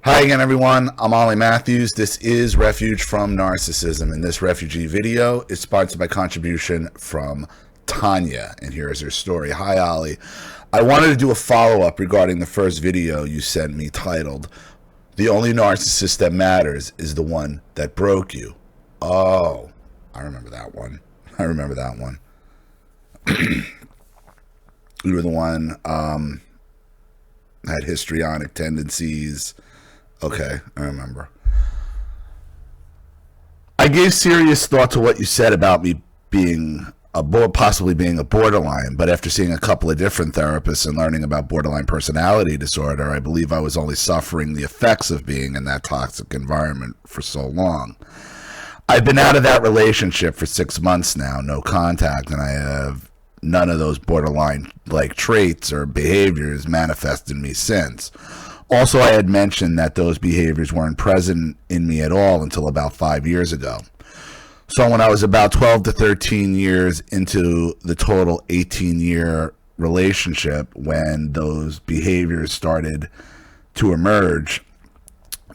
Hi again, everyone. I'm Ollie Matthews. This is Refuge from Narcissism, and this refugee video is sponsored by contribution from Tanya, and here is her story. Hi, Ollie. I wanted to do a follow-up regarding the first video you sent me titled, "The only narcissist that matters is the one that broke you." Oh, I remember that one. You were the one had histrionic tendencies. Okay, I remember. I gave serious thought to what you said about me possibly being a borderline, but after seeing a couple of different therapists and learning about borderline personality disorder, I believe I was only suffering the effects of being in that toxic environment for so long. I've been out of that relationship for 6 months now, no contact, and I have none of those borderline-like traits or behaviors manifest in me since. Also, I had mentioned that those behaviors weren't present in me at all until about 5 years ago. So when I was about 12 to 13 years into the total 18-year relationship, when those behaviors started to emerge,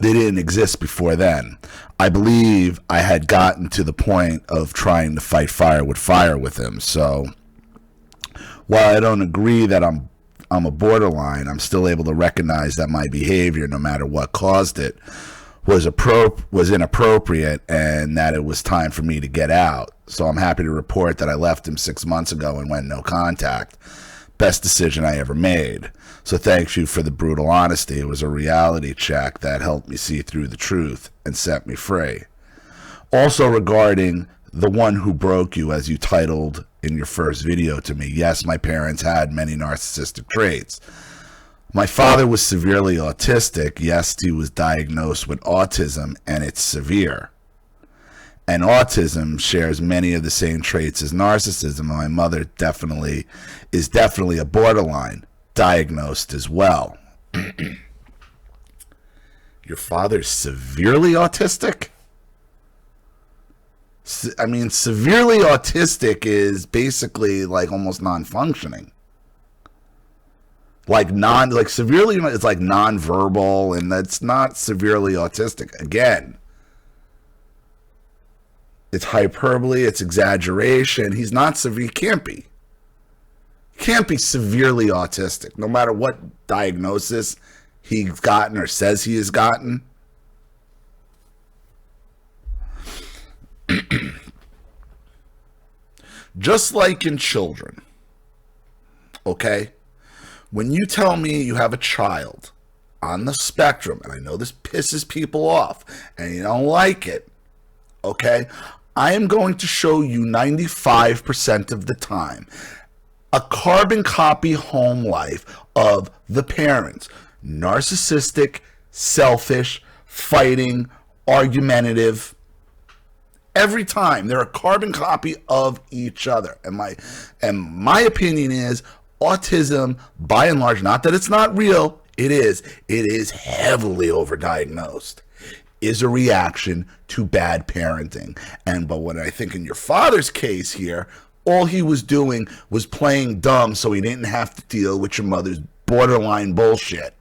they didn't exist before then. I believe I had gotten to the point of trying to fight fire with him. So while I don't agree that I'm a borderline, I'm still able to recognize that my behavior, no matter what caused it, was inappropriate and that it was time for me to get out. So I'm happy to report that I left him 6 months ago and went no contact. Best decision I ever made. So thank you for the brutal honesty. It was a reality check that helped me see through the truth and set me free. Also regarding the one who broke you, as you titled in your first video to me, yes, my parents had many narcissistic traits. My father was severely autistic. Yes, he was diagnosed with autism, and it's severe. And autism shares many of the same traits as narcissism. My mother is definitely a borderline, diagnosed as well. Your father's severely autistic? I mean, severely autistic is basically like almost non-functioning. Severely, it's like non-verbal, and that's not severely autistic. Again, it's hyperbole, it's exaggeration. He's not severe. He can't be. He can't be severely autistic, no matter what diagnosis he's gotten or says he has gotten. Just like in children, okay? When you tell me you have a child on the spectrum, and I know this pisses people off, and you don't like it, okay? I am going to show you 95% of the time a carbon copy home life of the parents. Narcissistic, selfish, fighting, argumentative. Every time they're a carbon copy of each other. And my opinion is autism, by and large, not that it's not real, it is heavily overdiagnosed, is a reaction to bad parenting. But what I think in your father's case here, all he was doing was playing dumb so he didn't have to deal with your mother's borderline bullshit.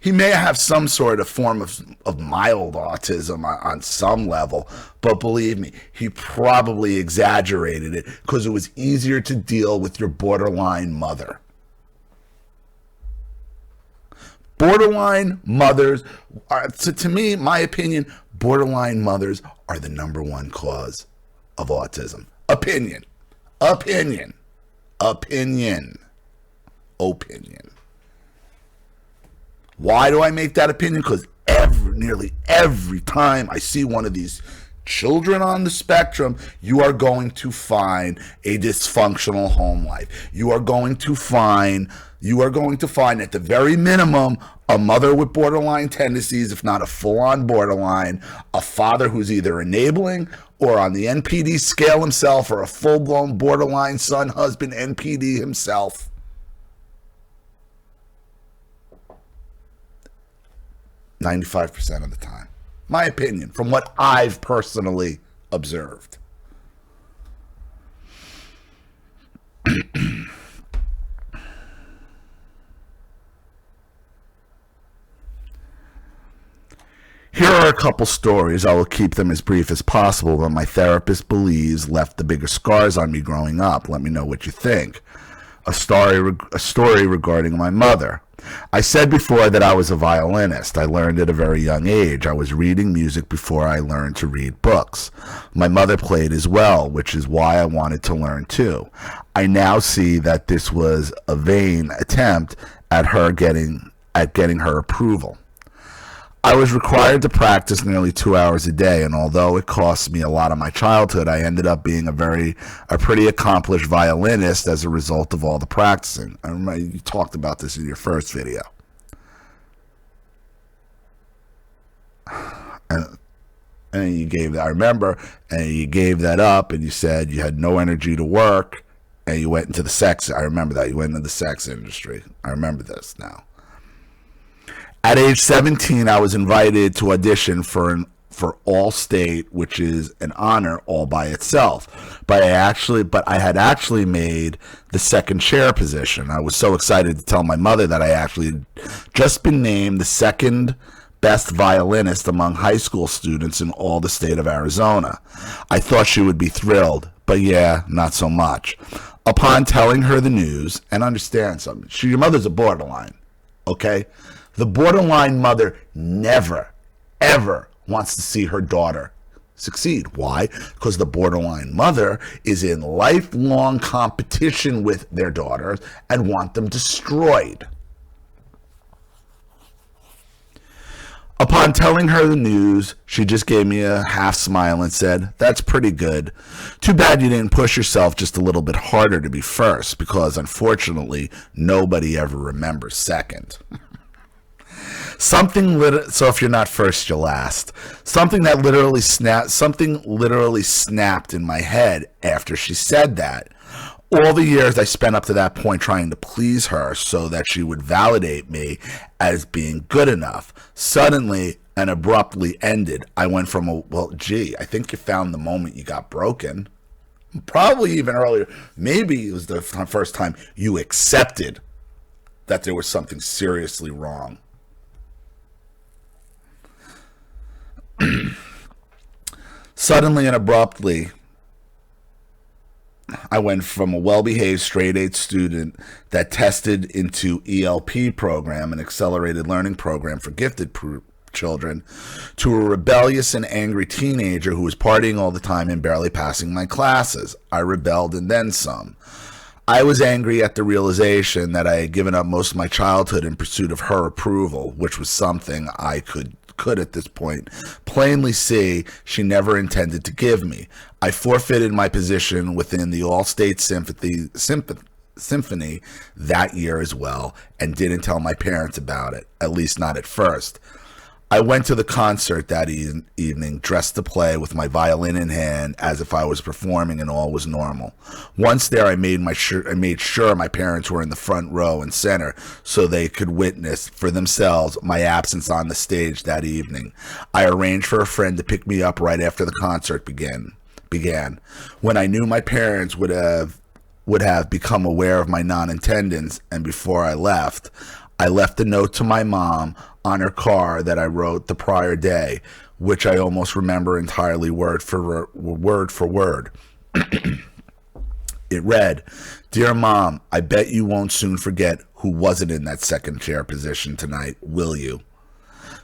He may have some sort of form of mild autism on some level, but believe me, he probably exaggerated it because it was easier to deal with your borderline mother. Borderline mothers are, to me, my opinion, borderline mothers are the number one cause of autism. Opinion. Why do I make that opinion? Because nearly every time I see one of these children on the spectrum, you are going to find a dysfunctional home life. You are going to find at the very minimum a mother with borderline tendencies, if not a full-on borderline, a father who's either enabling or on the NPD scale himself, or a full-blown borderline son, husband, NPD himself. 95% of the time. My opinion, from what I've personally observed. Here are a couple stories. I will keep them as brief as possible, but my therapist believes left the bigger scars on me growing up. Let me know what you think. A story regarding my mother. I said before that I was a violinist. I learned at a very young age. I was reading music before I learned to read books. My mother played as well, which is why I wanted to learn too. I now see that this was a vain attempt at getting her approval. I was required to practice nearly 2 hours a day, and although it cost me a lot of my childhood, I ended up being a pretty accomplished violinist as a result of all the practicing. I remember you talked about this in your first video. And you gave that, I remember, and you gave that up, and you said you had no energy to work, and you went into the sex. I remember that. You went into the sex industry. I remember this now. At age 17, I was invited to audition for All-State, which is an honor all by itself. But I had actually made the second chair position. I was so excited to tell my mother that I actually had just been named the second best violinist among high school students in all the state of Arizona. I thought she would be thrilled, but yeah, not so much. Upon telling her the news, and understand something, your mother's a borderline, okay? The borderline mother never, ever wants to see her daughter succeed. Why? Because the borderline mother is in lifelong competition with their daughters and want them destroyed. Upon telling her the news, she just gave me a half smile and said, "That's pretty good. Too bad you didn't push yourself just a little bit harder to be first, because unfortunately, nobody ever remembers second." So if you're not first, you're last. Something literally snapped in my head after she said that. All the years I spent up to that point trying to please her so that she would validate me as being good enough, suddenly and abruptly ended. I went from I think you found the moment you got broken. Probably even earlier. Maybe it was the first time you accepted that there was something seriously wrong. Suddenly and abruptly, I went from a well-behaved straight-A student that tested into ELP program, an accelerated learning program for gifted children, to a rebellious and angry teenager who was partying all the time and barely passing my classes. I rebelled and then some. I was angry at the realization that I had given up most of my childhood in pursuit of her approval, which was something I could at this point plainly see she never intended to give me. I forfeited my position within the All-State Symphony that year as well, and didn't tell my parents about it, at least not at first. I went to the concert that evening dressed to play with my violin in hand as if I was performing and all was normal. Once there, I made sure my parents were in the front row and center so they could witness for themselves my absence on the stage that evening. I arranged for a friend to pick me up right after the concert began. When I knew my parents would have become aware of my non-attendance, and before I left a note to my mom on her car that I wrote the prior day, which I almost remember entirely word for word. It read, "Dear Mom, I bet you won't soon forget who wasn't in that second chair position tonight, will you?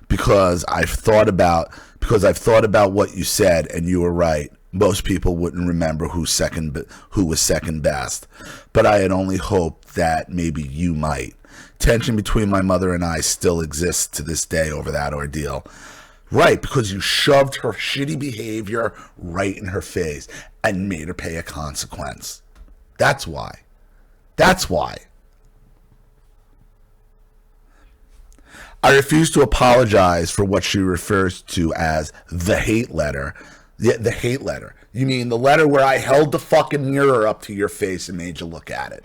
Because I've thought about what you said, and you were right. Most people wouldn't remember who was second best, but I had only hoped that maybe you might. Tension between my mother and I still exists to this day over that ordeal." Right, because you shoved her shitty behavior right in her face and made her pay a consequence. That's why. I refuse to apologize for what she refers to as the hate letter. The hate letter. You mean the letter where I held the fucking mirror up to your face and made you look at it?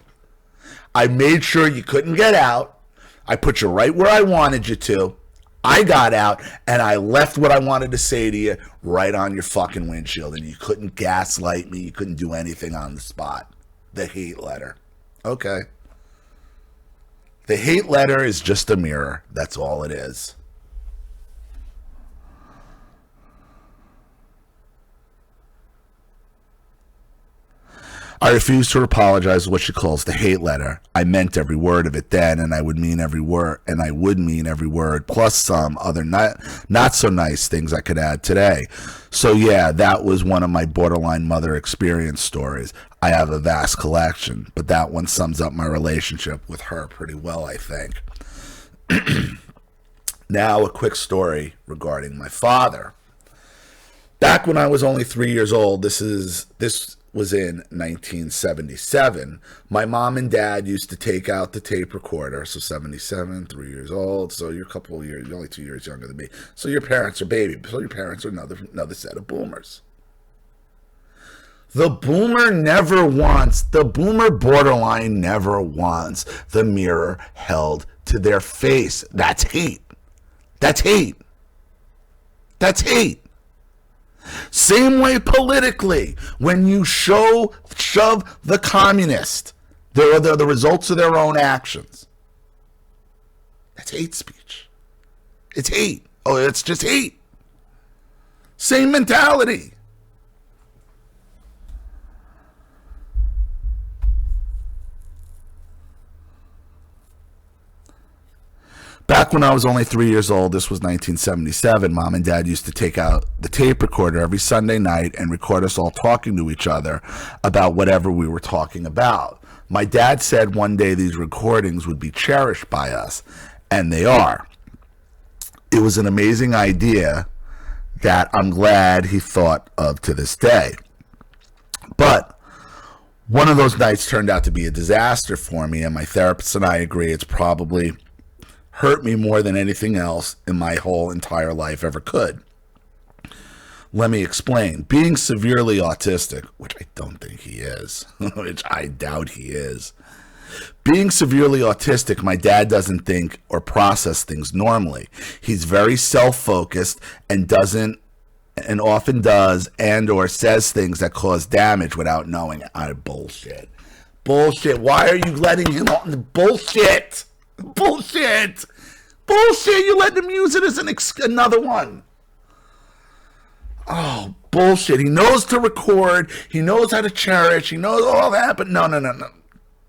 I made sure you couldn't get out. I put you right where I wanted you to. I got out, and I left what I wanted to say to you right on your fucking windshield, and you couldn't gaslight me. You couldn't do anything on the spot. The hate letter. Okay. The hate letter is just a mirror. That's all it is. I refused to apologize for what she calls the hate letter. I meant every word of it then, and I would mean every word, plus some other not so nice things I could add today. So yeah, that was one of my borderline mother experience stories. I have a vast collection, but that one sums up my relationship with her pretty well, I think. Now, a quick story regarding my father. Back when I was only 3 years old, this was in 1977. My mom and dad used to take out the tape recorder. So 77, 3 years old. So you're a couple of years, you're only 2 years younger than me. So your parents are baby. So your parents are another set of boomers. The boomer borderline never wants the mirror held to their face. That's hate. That's hate. That's hate. Same way politically, when you shove the communist, they're the results of their own actions. That's hate speech. It's hate. Oh, it's just hate. Same mentality. Back when I was only 3 years old, this was 1977, Mom and Dad used to take out the tape recorder every Sunday night and record us all talking to each other about whatever we were talking about. My dad said one day these recordings would be cherished by us, and they are. It was an amazing idea that I'm glad he thought of to this day. But one of those nights turned out to be a disaster for me, and my therapist and I agree it's probably hurt me more than anything else in my whole entire life ever could. Let me explain. Being severely autistic, which I don't think he is, which I doubt he is. Being severely autistic, my dad doesn't think or process things normally. He's very self-focused and often does and or says things that cause damage without knowing it. Bullshit. Bullshit. Why are you letting him on? Bullshit. Bullshit. Bullshit. You let him use it as another one. Oh, bullshit. He knows to record. He knows how to cherish. He knows all that. But no.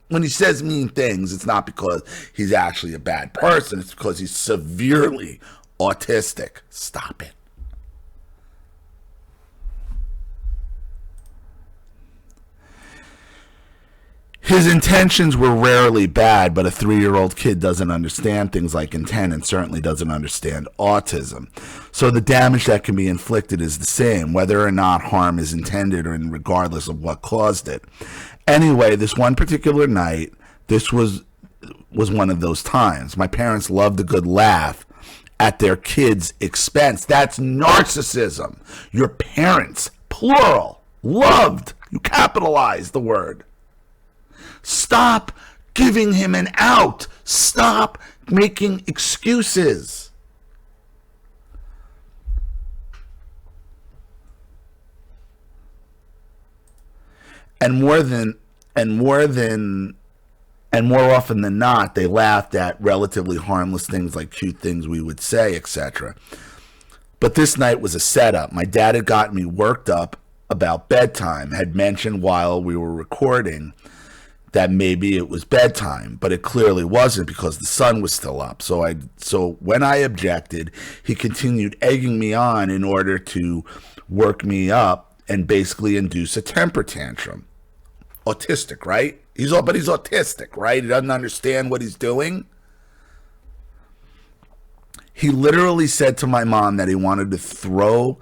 When he says mean things, it's not because he's actually a bad person. It's because he's severely autistic. Stop it. His intentions were rarely bad, but a 3-year-old kid doesn't understand things like intent and certainly doesn't understand autism. So the damage that can be inflicted is the same, whether or not harm is intended or regardless of what caused it. Anyway, this one particular night, this was one of those times. My parents loved a good laugh at their kids' expense. That's narcissism. Your parents, plural, loved. You capitalize the word. Stop giving him an out. Stop making excuses. And more often than not, they laughed at relatively harmless things like cute things we would say, etc. But this night was a setup. My dad had gotten me worked up about bedtime, had mentioned while we were recording that maybe it was bedtime, but it clearly wasn't because the sun was still up. So when I objected, he continued egging me on in order to work me up and basically induce a temper tantrum. Autistic, right? But he's autistic, right? He doesn't understand what he's doing. He literally said to my mom that he wanted to throw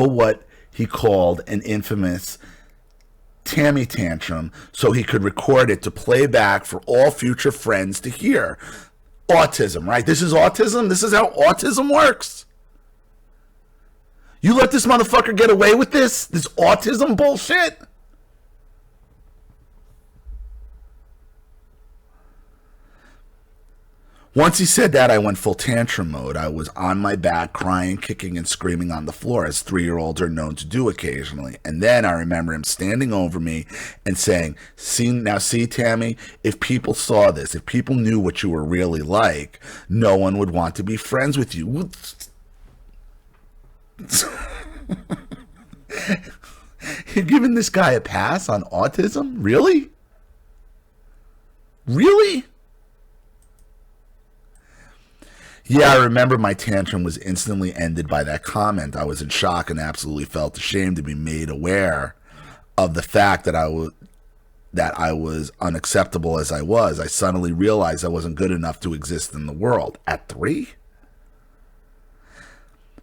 what he called an infamous Tammy tantrum so he could record it to play back for all future friends to hear. Autism, right? This is autism. This is how autism works. You let this motherfucker get away with this autism bullshit? Once he said that, I went full tantrum mode. I was on my back, crying, kicking, and screaming on the floor, as 3-year-olds are known to do occasionally. And then I remember him standing over me and saying, see, Tammy, if people saw this, if people knew what you were really like, no one would want to be friends with you. You're giving this guy a pass on autism? Really? Really? Yeah, I remember my tantrum was instantly ended by that comment. I was in shock and absolutely felt ashamed to be made aware of the fact that I was unacceptable as I was. I suddenly realized I wasn't good enough to exist in the world. At 3?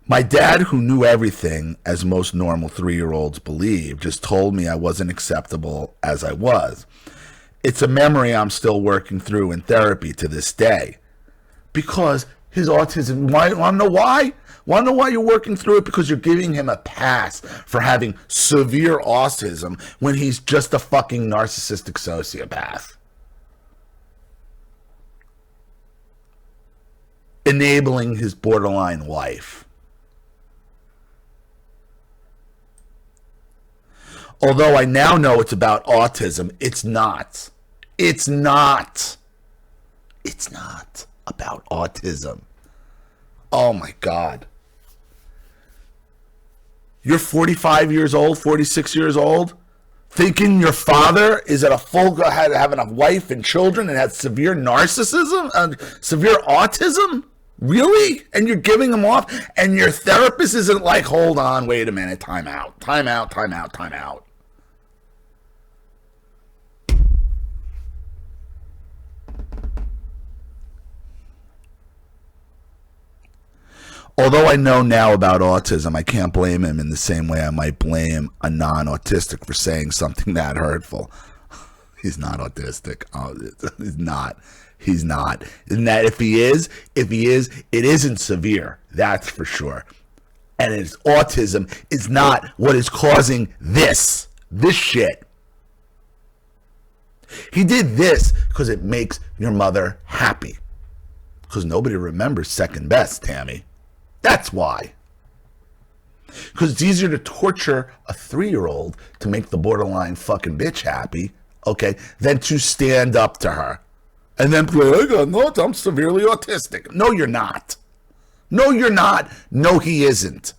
My dad, who knew everything, as most normal 3-year-olds believe, just told me I wasn't acceptable as I was. It's a memory I'm still working through in therapy to this day. Because his autism, want to know why? Want to know why you're working through it? Because you're giving him a pass for having severe autism when he's just a fucking narcissistic sociopath. Enabling his borderline life. Although I now know it's about autism, it's not. It's not. It's not about autism. Oh my God. You're 45 years old, 46 years old, thinking your father is at a full, having a wife and children and has severe narcissism and severe autism? Really? And you're giving him off? And your therapist isn't like, hold on, wait a minute, time out, time out, time out, time out. Although I know now about autism, I can't blame him in the same way I might blame a non-autistic for saying something that hurtful. He's not autistic. Oh, he's not. He's not. And that if he is, it isn't severe. That's for sure. And his autism is not what is causing this shit. He did this because it makes your mother happy. Because nobody remembers second best, Tammy. That's why. Because it's easier to torture a 3-year-old to make the borderline fucking bitch happy, okay, than to stand up to her. And then play, I'm severely autistic. No, you're not. No, you're not. No, he isn't.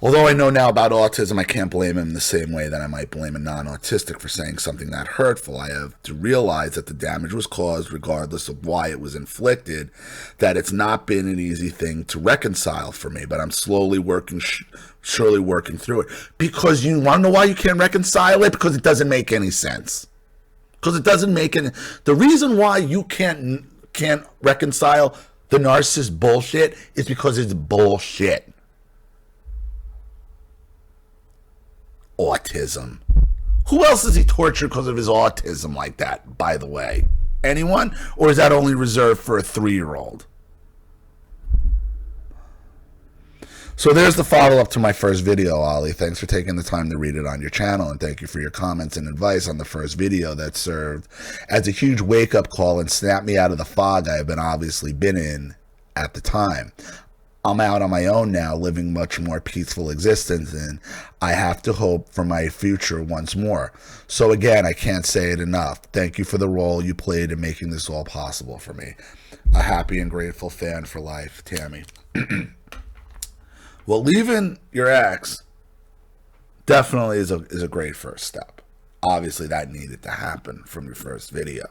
Although I know now about autism, I can't blame him the same way that I might blame a non-autistic for saying something that hurtful. I have to realize that the damage was caused regardless of why it was inflicted, that it's not been an easy thing to reconcile for me, but I'm slowly surely working through it. Because you want to know why you can't reconcile it? Because it doesn't make any sense. Because it doesn't make any... The reason why you can't reconcile the narcissist bullshit is because it's bullshit. Autism. Who else is he tortured because of his autism like that, by the way? Anyone? Or is that only reserved for a 3-year-old? So there's the follow-up to my first video, Ollie. Thanks for taking the time to read it on your channel, and thank you for your comments and advice on the first video that served as a huge wake-up call and snapped me out of the fog I have obviously been in at the time. I'm out on my own now, living much more peaceful existence, and I have to hope for my future once more. So again, I can't say it enough. Thank you for the role you played in making this all possible for me. A happy and grateful fan for life, Tammy. Well, leaving your ex definitely is a great first step. Obviously, that needed to happen from your first video.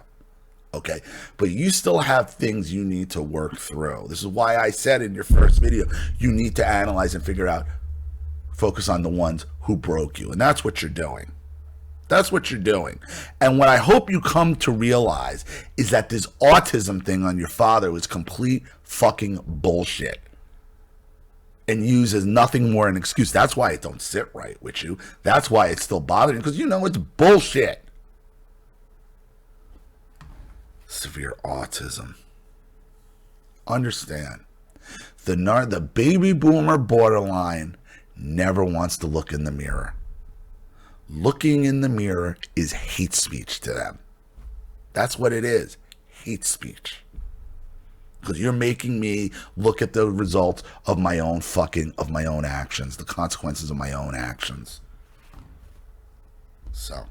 Okay, but you still have things you need to work through. This is why I said in your first video, you need to analyze and figure out, focus on the ones who broke you. And that's what you're doing. That's what you're doing. And what I hope you come to realize is that this autism thing on your father was complete fucking bullshit. And use as nothing more an excuse. That's why it don't sit right with you. That's why it's still bothering you, because you know it's bullshit. Severe autism. Understand, the baby boomer borderline never wants to look in the mirror. Looking in the mirror is hate speech to them. That's what it is, hate speech. Because you're making me look at the results of my own actions, the consequences of my own actions. So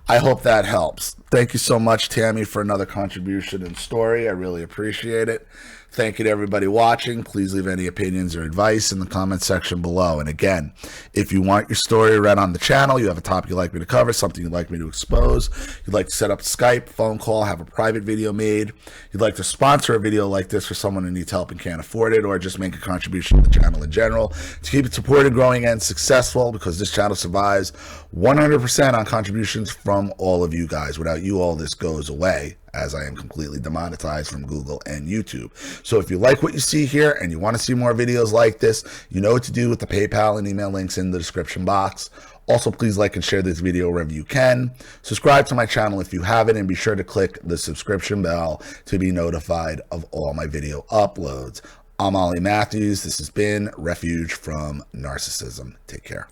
I hope that helps. Thank you so much, Tammy, for another contribution and story. I really appreciate it. Thank you to everybody watching. Please leave any opinions or advice in the comment section below. And again, if you want your story read on the channel, you have a topic you'd like me to cover, something you'd like me to expose, you'd like to set up Skype, phone call, have a private video made, you'd like to sponsor a video like this for someone who needs help and can't afford it, or just make a contribution to the channel in general to keep it supported, growing, and successful, because this channel survives 100% on contributions from all of you guys. Without you, all this goes away, as I am completely demonetized from Google and YouTube. So if you like what you see here and you want to see more videos like this, you know what to do with the PayPal and email links in the description box. Also, please like and share this video wherever you can. Subscribe to my channel if you haven't, and be sure to click the subscription bell to be notified of all my video uploads. I'm Ollie Matthews. This has been Refuge from Narcissism. Take care.